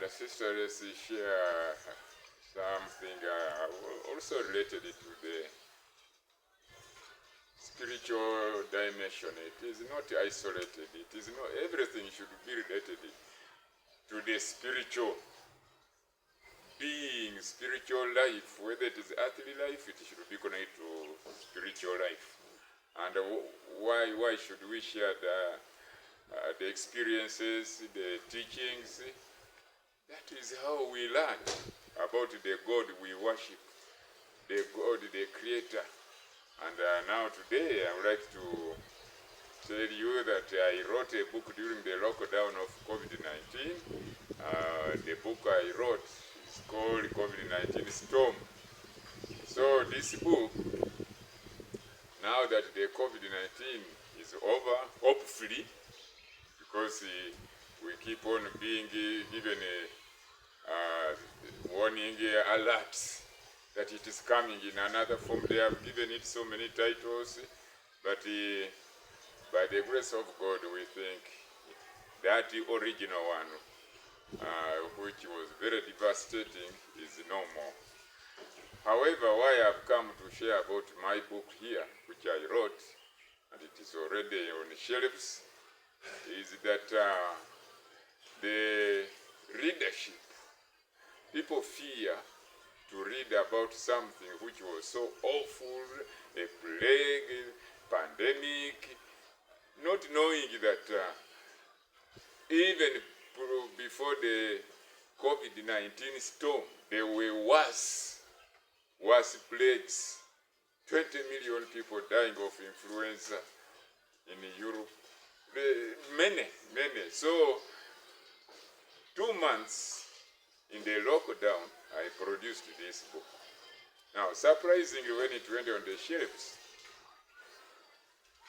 sister, let's share something also related to the spiritual dimension. It is not isolated. It is not everything should be related to the spiritual being, spiritual life. Whether it is earthly life, it should be connected to spiritual life. And why should we share the experiences, the teachings? That is how we learn about the God we worship, the God, the Creator. And now today I would like to tell you that I wrote a book during the lockdown of COVID-19. The book I wrote is called COVID-19 Storm. So this book, now that the COVID-19 is over, hopefully, because we keep on being given warning alerts that it is coming in another form. They have given it so many titles, but by the grace of God, we think that the original one, which was very devastating, is no more. However, why I've come to share about my book here, which I wrote, and it is already on the shelves, is that the readership, people fear to read about something which was so awful, a plague, pandemic, not knowing that even before the COVID-19 storm, there were worse plagues. 20 million people dying of influenza in Europe. Many. So 2 months in the lockdown, I produced this book. Now, surprisingly, when it went on the shelves,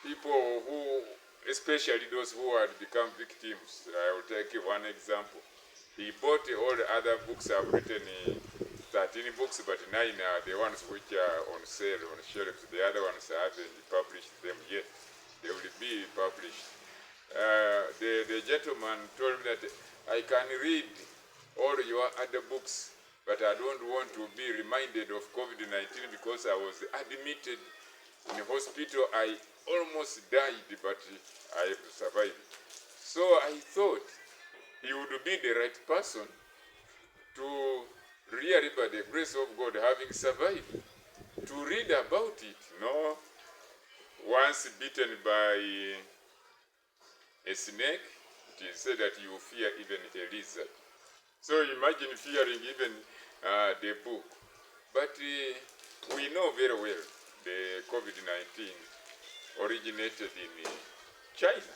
people who, especially those who had become victims, I will take one example. He bought all the other books I've written, 13 books, but 9 are the ones which are on sale on shelves. The other ones I haven't published them yet. They will be published. The gentleman told me that I can read all your other books, but I don't want to be reminded of COVID-19 because I was admitted in a hospital. I almost died, but I survived. So I thought he would be the right person to really, by the grace of God, having survived, to read about it. No, once bitten by a snake, it is said that you fear even a lizard. So imagine fearing even the book. But we know very well the COVID-19 originated in China.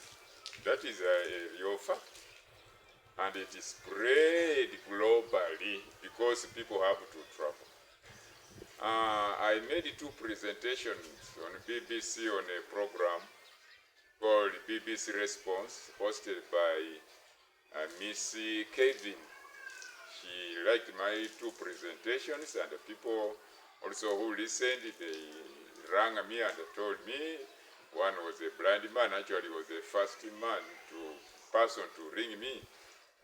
That is a real fact. And it is spread globally because people have to travel. I made 2 presentations on BBC on a program called BBC Response, hosted by Miss Kevin. She liked my 2 presentations, and the people also who listened, they rang me and told me. One was a blind man, actually was the first person to ring me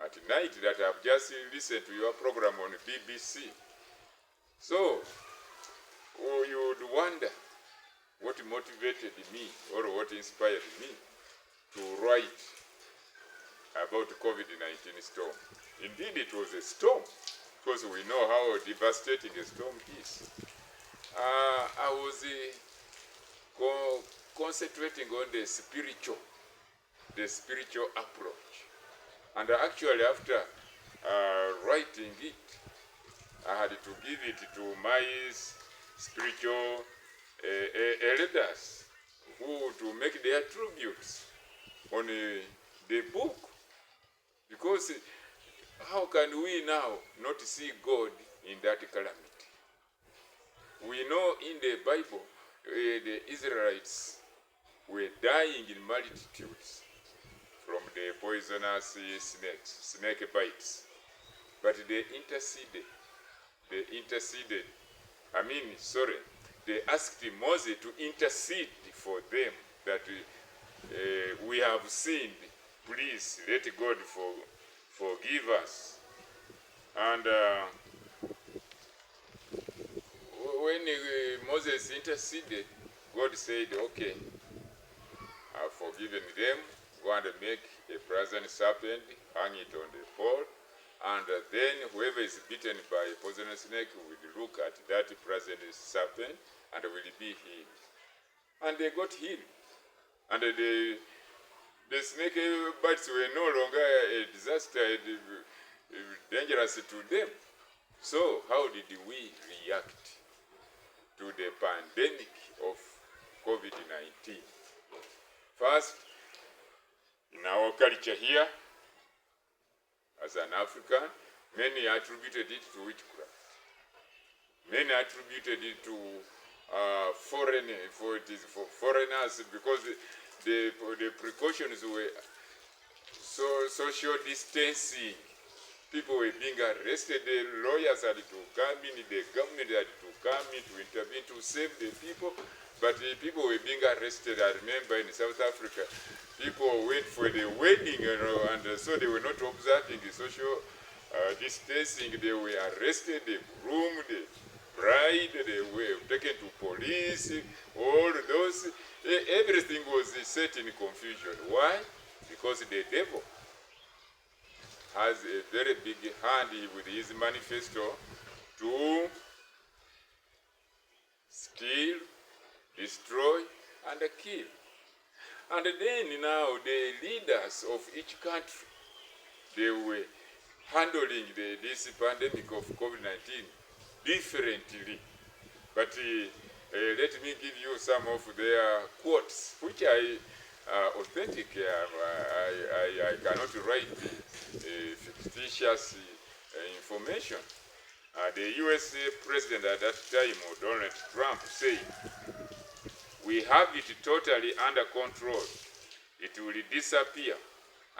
at night that I've just listened to your program on BBC. So, you would wonder what motivated me or what inspired me to write about COVID-19 storm. Indeed, it was a storm, because we know how devastating a storm is. I was concentrating on the spiritual approach. And actually, after writing it, I had to give it to my spiritual elders who to make their tributes on the book. Because how can we now not see God in that calamity? We know in the Bible, the Israelites were dying in multitudes from the poisonous snake bites. But they asked Moses to intercede for them that we have sinned. Please let God forgive us. And when Moses interceded, God said, okay, I've forgiven them. Go and make a brazen serpent, hang it on the pole, and then whoever is bitten by a poisonous snake will look at that brazen serpent and will be healed. And they got healed. And the snake bites were no longer a disaster, dangerous to them. So how did we react to the pandemic of COVID-19? First, in our culture here, as an African, many attributed it to witchcraft. Many attributed it to foreigners, because the precautions were social distancing. People were being arrested, the lawyers had to come in, the government had to come in to intervene to save the people, but the people were being arrested. I remember in South Africa, people went for the wedding, and so they were not observing the social distancing. They were arrested, the groom, the bride, they were taken to police, all those, everything was set in confusion. Why? Because the devil has a very big hand with his manifesto to steal, destroy, and kill. And then now the leaders of each country, they were handling this pandemic of COVID-19 differently. But let me give you some of their quotes, which are authentic. I cannot write fictitious information. The US president at that time, Donald Trump, said, "We have it totally under control. It will disappear,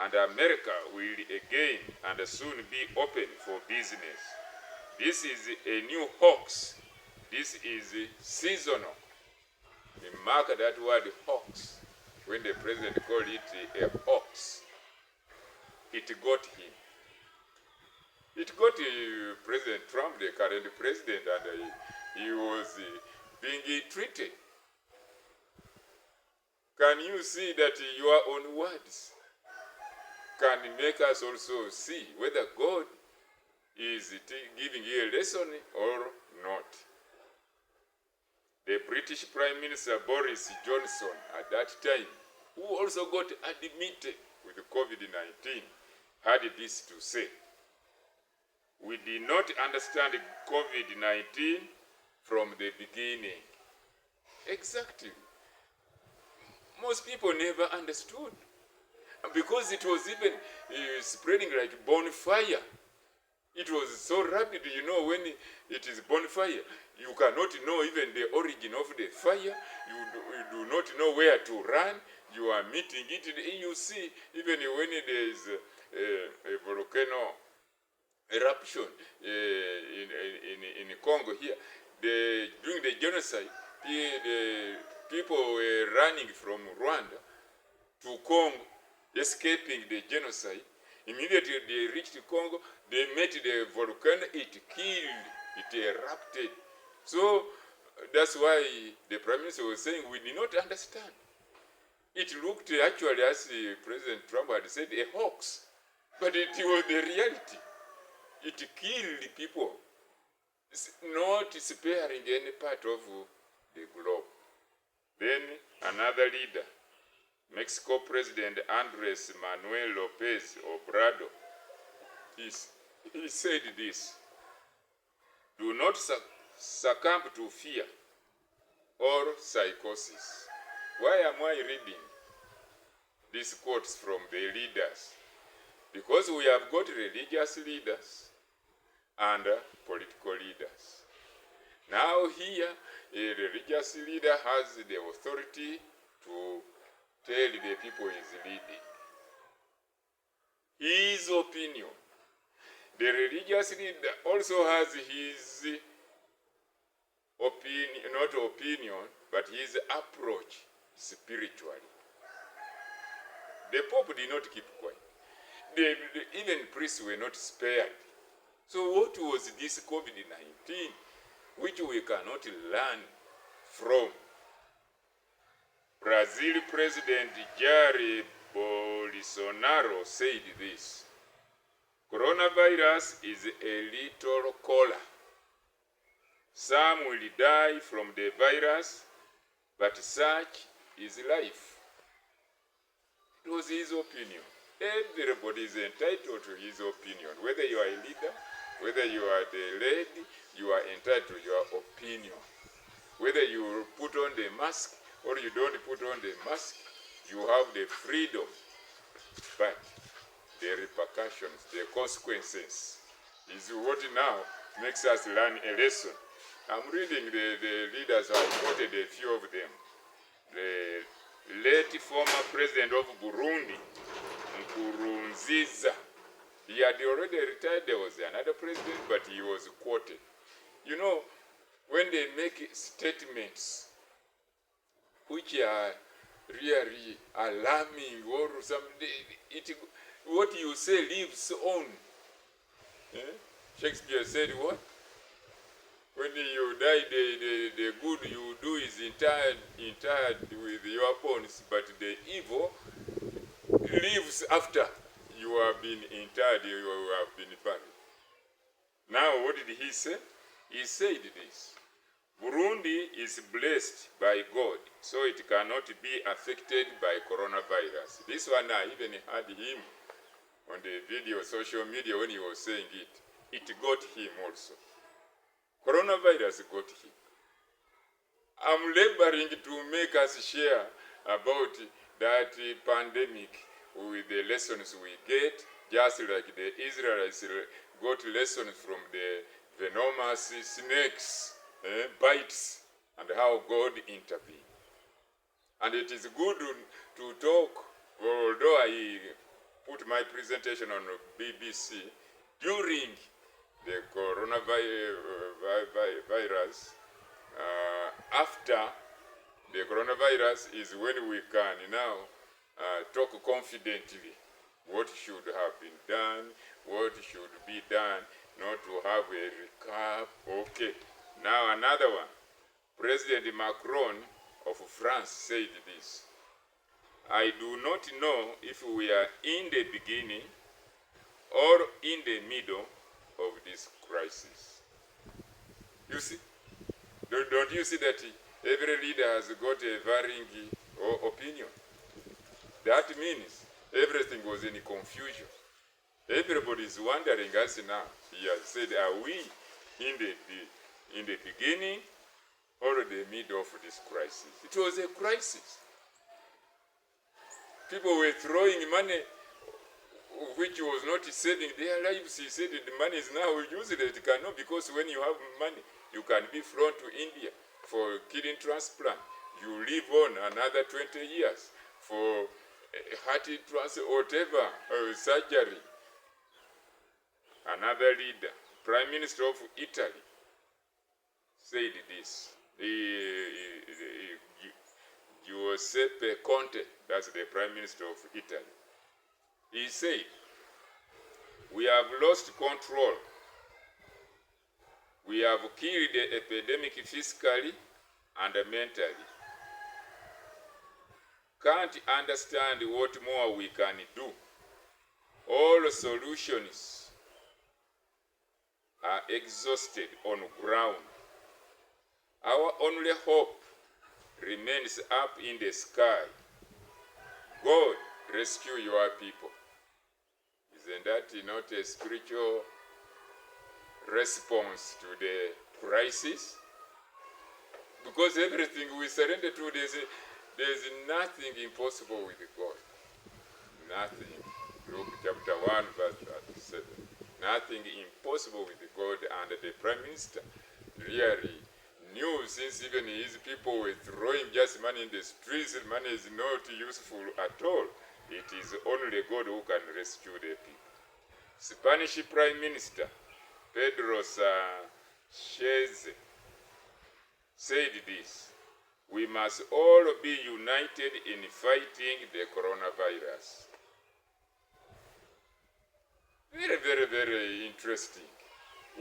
and America will again and soon be open for business. This is a new hoax. This is seasonal." Mark that word hoax. When the president called it a hoax, it got him. It got President Trump, the current president, and he was being treated. Can you see that your own words can make us also see whether God is giving you a lesson or not? The British Prime Minister Boris Johnson at that time, who also got admitted with COVID-19, had this to say: "We did not understand COVID-19 from the beginning." Exactly. Most people never understood, because it was even spreading like bonfire. It was so rapid, when it is bonfire, you cannot know even the origin of the fire. You do not know where to run. You are meeting it. You see, even when there is a volcano eruption in Congo here, during the genocide, the people were running from Rwanda to Congo, escaping the genocide. Immediately they reached Congo, they met the volcano, it killed, it erupted. So that's why the Prime Minister was saying we did not understand. It looked actually, as President Trump had said, a hoax, but it was the reality. It killed people, not sparing any part of the globe. Then another leader, Mexico President Andres Manuel Lopez Obrador, he said this: "Do not succumb to fear or psychosis." Why am I reading these quotes from the leaders? Because we have got religious leaders and political leaders. Now here, a religious leader has the authority to tell the people he's leading his opinion. The religious leader also has his opinion, not opinion, but his approach spiritually. The Pope did not keep quiet. Even priests were not spared. So what was this COVID-19 which we cannot learn from? Brazil President Jair Bolsonaro said this: coronavirus is a little cola. Some will die from the virus, but such is life. It was his opinion. Everybody is entitled to his opinion. Whether you are a leader, whether you are the lady, you are entitled to your opinion. Whether you put on the mask or you don't put on the mask, you have the freedom. But the repercussions, the consequences, is what now makes us learn a lesson. I'm reading the leaders. I quoted a few of them. The late former president of Burundi, Nkurunziza, he had already retired. There was another president, but he was quoted. You know, when they make statements which are really alarming or something, what you say lives on. Shakespeare said what? When you die, the good you do is interred with your bones, but the evil lives after you have been interred, you have been buried. Now, what did he say? He said this: Burundi is blessed by God, so it cannot be affected by coronavirus. This one, I even had him on the video, social media, when he was saying it. It got him also. Coronavirus got him. I'm laboring to make us share about that pandemic with the lessons we get, just like the Israelites got lessons from the venomous snakes, bites, and how God intervened. And it is good to talk, although I put my presentation on BBC during the coronavirus. After the coronavirus is when we can now talk confidently what should have been done, what should be done, not to have a recap. Okay. Now another one. President Macron of France said this: I do not know if we are in the beginning or in the middle of this crisis. You see? Don't you see that every leader has got a varying opinion? That means everything was in confusion. Everybody is wondering us now. He has said, are we in the beginning or the middle of this crisis? It was a crisis. People were throwing money which was not saving their lives. He said the money is now used. It cannot, because when you have money, you can be flown to India for kidney transplant. You live on another 20 years for heart transplant, whatever, surgery. Another leader, Prime Minister of Italy, said this. Giuseppe Conte, that's the Prime Minister of Italy. He said, we have lost control. We have killed the epidemic physically and mentally. Can't understand what more we can do. All solutions are exhausted on ground. Our only hope remains up in the sky. God, rescue your people. Isn't that not a spiritual response to the crisis? Because everything we surrender to, there's nothing impossible with God. Nothing. Luke chapter 1 verse 37. Nothing impossible with God. And the Prime Minister really knew, since even his people were throwing just money in the streets, money is not useful at all. It is only God who can rescue the people. Spanish Prime Minister Pedro Sánchez said this: we must all be united in fighting the coronavirus. Very, very, very interesting.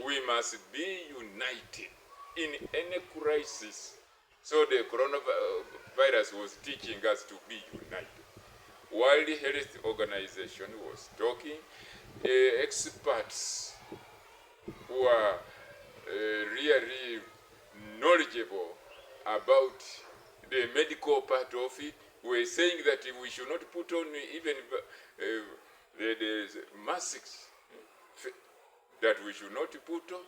We must be united in any crisis. So the coronavirus was teaching us to be united. World Health Organization was talking, experts who are really knowledgeable about the medical part of it were saying that we should not put on even the masks, that we should not put on.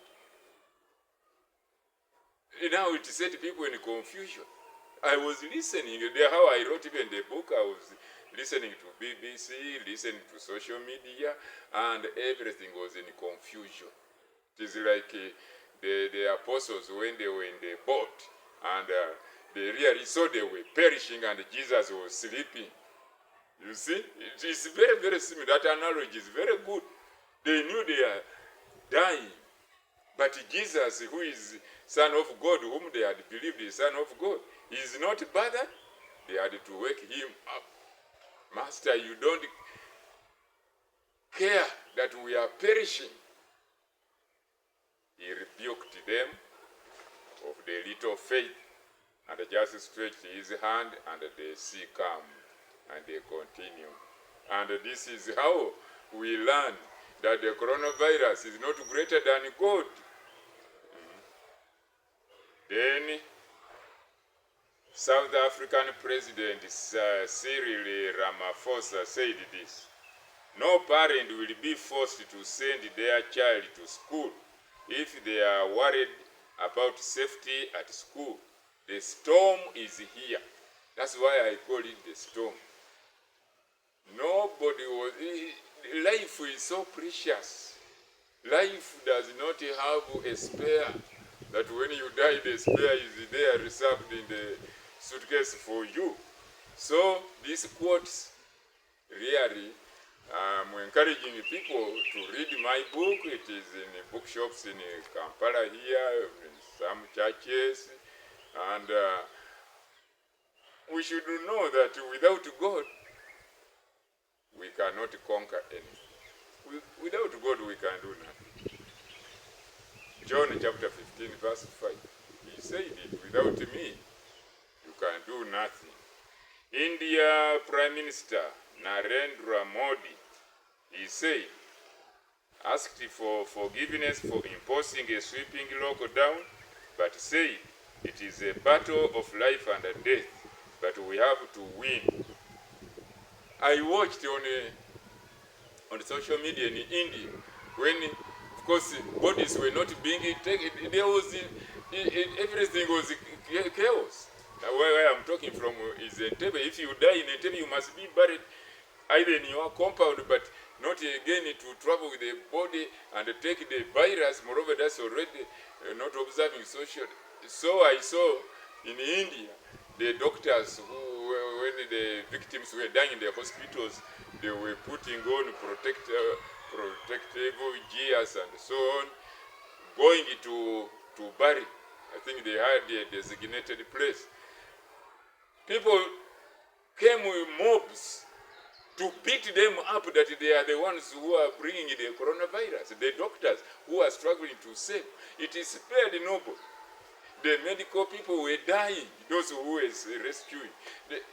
Now it set people in confusion. I was listening, how I wrote even the book, I was listening to BBC, listening to social media, and everything was in confusion. It is like the apostles when they were in the boat, and they really saw they were perishing and Jesus was sleeping. You see, it is very, very similar. That analogy is very good. They knew they are dying, but Jesus, who is Son of God, whom they had believed is Son of God, he is not bothered. They had to wake him up. Master, you don't care that we are perishing. He rebuked them of the little faith, and just stretched his hand, and the sea calmed, and they continue. And this is how we learn that the coronavirus is not greater than God. Then South African President Cyril Ramaphosa said this: no parent will be forced to send their child to school if they are worried about safety at school. The storm is here. That's why I call it the storm. Nobody was... Life is so precious. Life does not have a spare, that when you die, the spare is there reserved in the suitcase for you. So these quotes, really, I'm encouraging people to read my book. It is in bookshops in Kampala here, in some churches, and we should know that without God, we cannot conquer anything. Without God, we can do nothing. John chapter 15, verse 5. He said it, without me, you can do nothing. India Prime Minister Narendra Modi, he said, asked for forgiveness for imposing a sweeping lockdown, but said it is a battle of life and death, but we have to win. I watched on social media in India when, of course, bodies were not being taken. There was everything was chaos. Now, where I'm talking from is Entebbe. If you die in Entebbe, you must be buried either in your compound, but not again to travel with the body and take the virus. Moreover, that's already not observing social. So I saw in India the doctors who, when the victims were dying in the hospitals, they were putting on protective gears and so on, going to bury. I think they had a designated place. People came with mobs to beat them up that they are the ones who are bringing the coronavirus. The doctors who are struggling to save. It is spared noble. The medical people were dying. Those who were rescuing.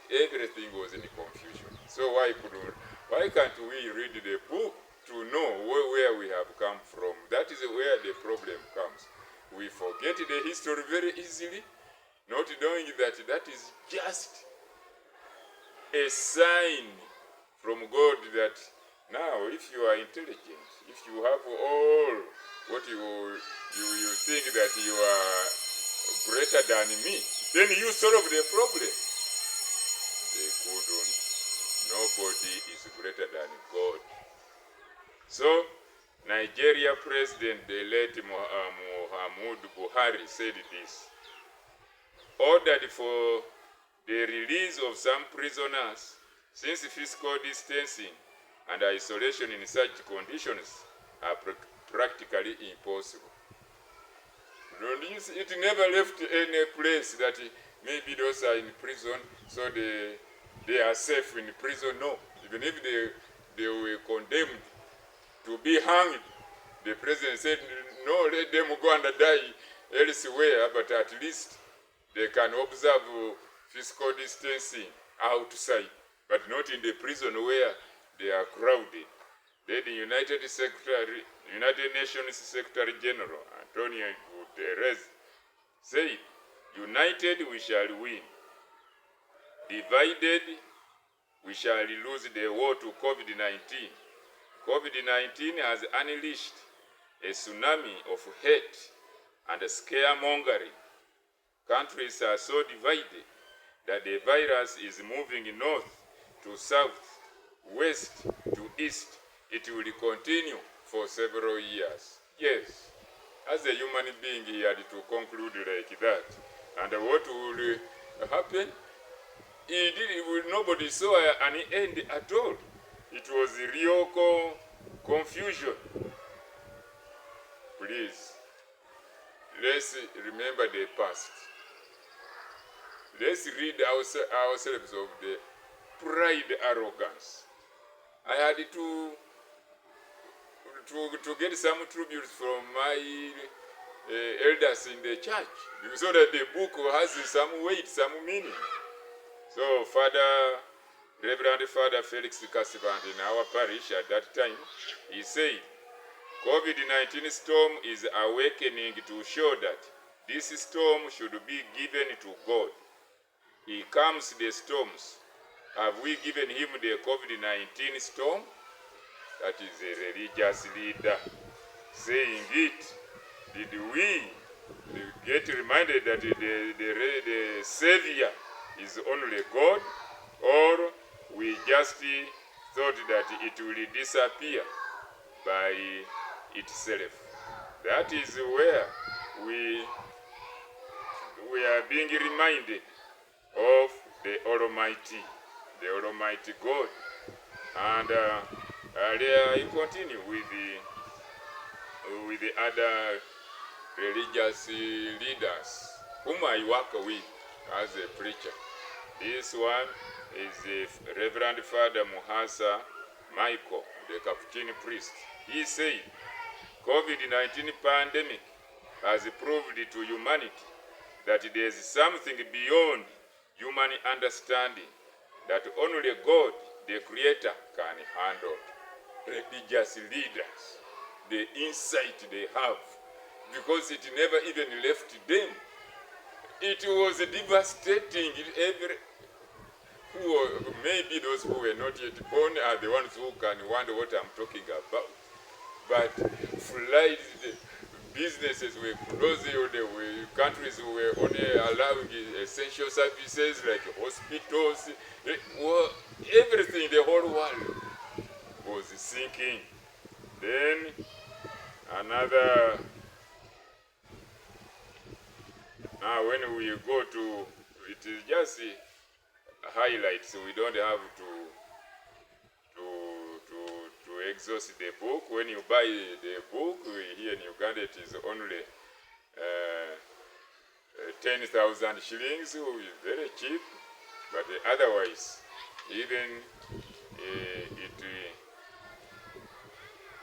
Everything was in confusion. So why can't we read the book to know where we have come from? That is where the problem comes. We forget the history very easily, not knowing that that is just a sign from God that now, if you are intelligent, if you have all what you think that you are greater than me, then you solve the problem. They couldn't. Nobody is greater than God. So, Nigeria President-elect Muhammadu Buhari said this: ordered for the release of some prisoners, since physical distancing and isolation in such conditions are practically impossible. It never left any place that maybe those are in prison, so they are safe in prison. No, even if they were condemned to be hanged, The president said, no, let them go and die elsewhere, but at least they can observe physical distancing outside, but not in the prison where they are crowded. Then the United Nations Secretary General Antonio Guterres said, united we shall win. Divided we shall lose the war to COVID-19. COVID-19 has unleashed a tsunami of hate and scaremongering. Countries are so divided that the virus is moving north to south, west to east. It will continue for several years. Yes, as a human being, he had to conclude like that. And what will happen? Nobody saw an end at all. It was real confusion. Please, let's remember the past. Let's rid ourselves of the pride, arrogance. I had to get some tributes from my elders in the church, so that the book has some weight, some meaning. So Reverend Father Felix Cassivant in our parish at that time, he said, COVID-19 storm is awakening to show that this storm should be given to God. He calms the storms. Have we given him the COVID-19 storm? That is a religious leader saying it. Did we get reminded that the Savior is only God, or we just thought that it will disappear by itself? That is where we are being reminded of the Almighty God. And I continue with the other religious leaders whom I work with as a preacher. This one is Reverend Father Muhasa Michael, the Capuchin priest. He said, COVID-19 pandemic has proved to humanity that there is something beyond human understanding that only God, the Creator, can handle. Religious leaders, the insight they have, because it never even left them. It was devastating. Maybe those who were not yet born are the ones who can wonder what I'm talking about. But flights, businesses were closed, the countries were only allowing essential services like hospitals. Everything, the whole world was sinking. Then another, now when we go to, it is just highlights, so we don't have to exhaust the book. When you buy the book here in Uganda, it is only 10,000 shillings, which is very cheap. But otherwise, even it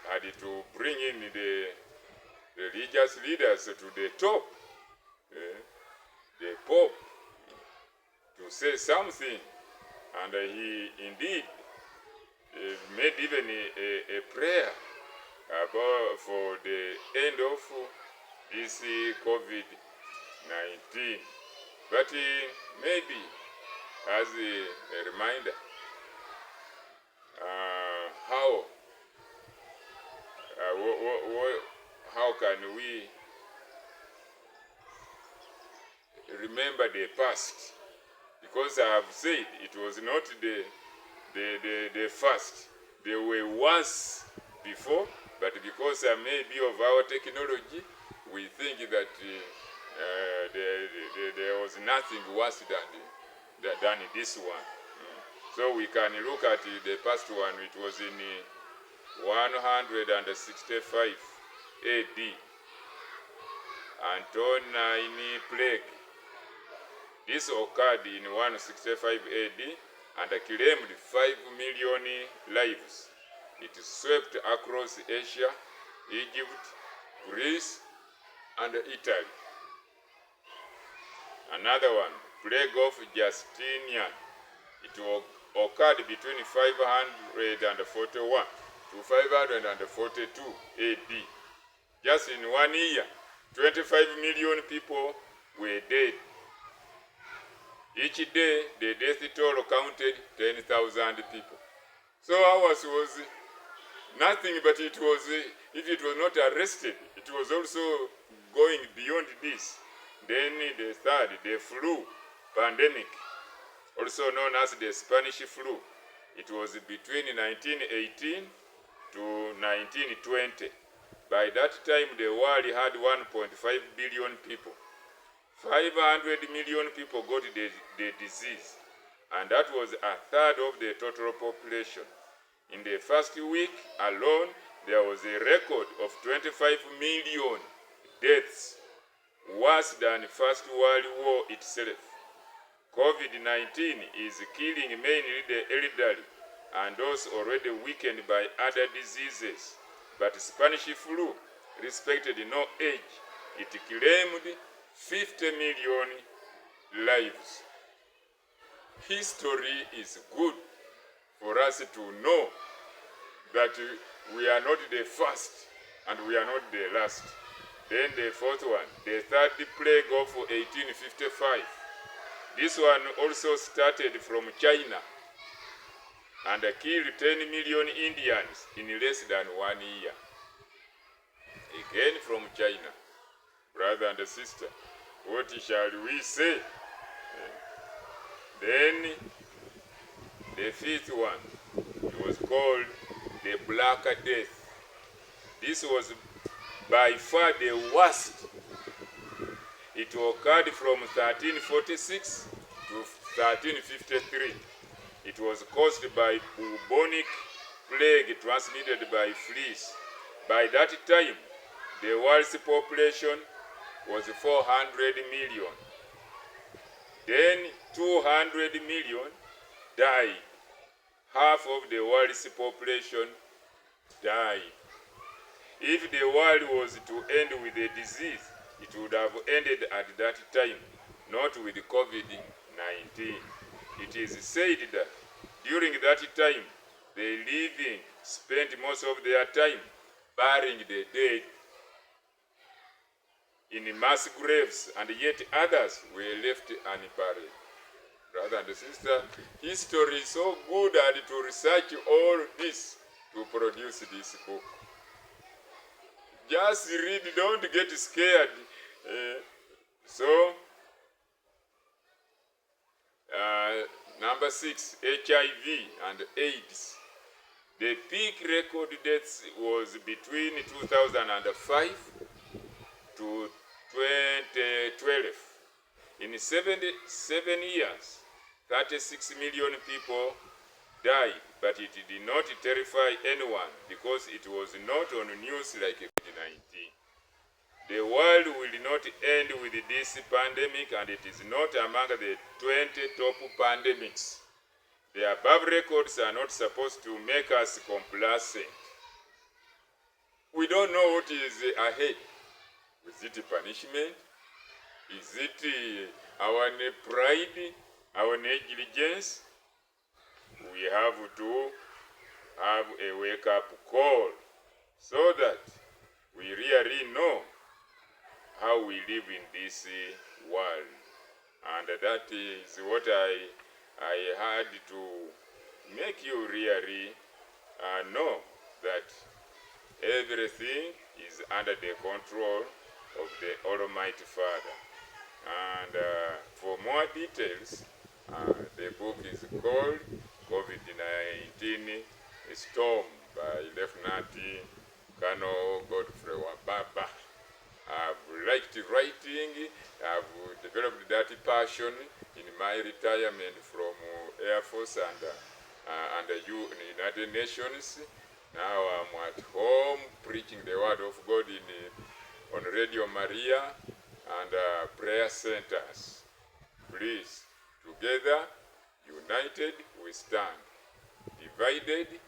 had to bring in the religious leaders to the top, the Pope, to say something, and he indeed made even a prayer for the end of this COVID-19. But maybe as a reminder, how can we remember the past? Because I have said it was not the first. They were once before, but because maybe of our technology, we think that there was nothing worse than this one. So we can look at the past one. It was in 165 AD, Antonine Plague. This occurred in 165 AD and claimed 5 million lives. It swept across Asia Egypt, Greece, and Italy. Another one, Plague of Justinian. It occurred between 541 to 542 AD. Just in 1 year, 25 million people were dead. Each day, the death toll counted 10,000 people. So ours was nothing, but it was, if it was not arrested, it was also going beyond this. Then the third, the flu pandemic, also known as the Spanish flu. It was between 1918 to 1920. By that time, the world had 1.5 billion people. 500 million people got the disease, and that was a third of the total population. In the first week alone, there was a record of 25 million deaths, worse than First World War itself. COVID-19 is killing mainly the elderly and those already weakened by other diseases. But Spanish flu respected no age. It claimed 50 million lives. History is good for us to know that we are not the first and we are not the last. Then the fourth one, the third plague of 1855. This one also started from China and killed 10 million Indians in less than 1 year. Again from China. Brother and sister, what shall we say? Then the fifth one, it was called the Black Death. This was by far the worst. It occurred from 1346 to 1353. It was caused by bubonic plague transmitted by fleas. By that time, the world's population was 400 million. Then 200 million died. Half of the world's population died. If the world was to end with a disease, it would have ended at that time, not with COVID-19. It is said that during that time, the living spent most of their time burying the dead in mass graves, and yet others were left unburied. Brother and sister, history is so good and to research all this to produce this book. Just read, don't get scared. Number 6, HIV and AIDS. The peak record deaths was between 2005 to 2012. In 77 years, 36 million people died, but it did not terrify anyone because it was not on news like COVID-19. The world will not end with this pandemic, and it is not among the 20 top pandemics. The above records are not supposed to make us complacent. We don't know what is ahead. Is it punishment? Is it our pride, our negligence? We have to have a wake-up call so that we really know how we live in this world. And that is what I had to make you really know that everything is under the control of the Almighty Father. And for more details, the book is called COVID-19 Storm by Lieutenant Colonel Godfrey Wababa. I've liked writing. I've developed that passion in my retirement from Air Force and the United Nations. Now I'm at home preaching the word of God on Radio Maria and prayer centers. Please, together, united, we stand. Divided,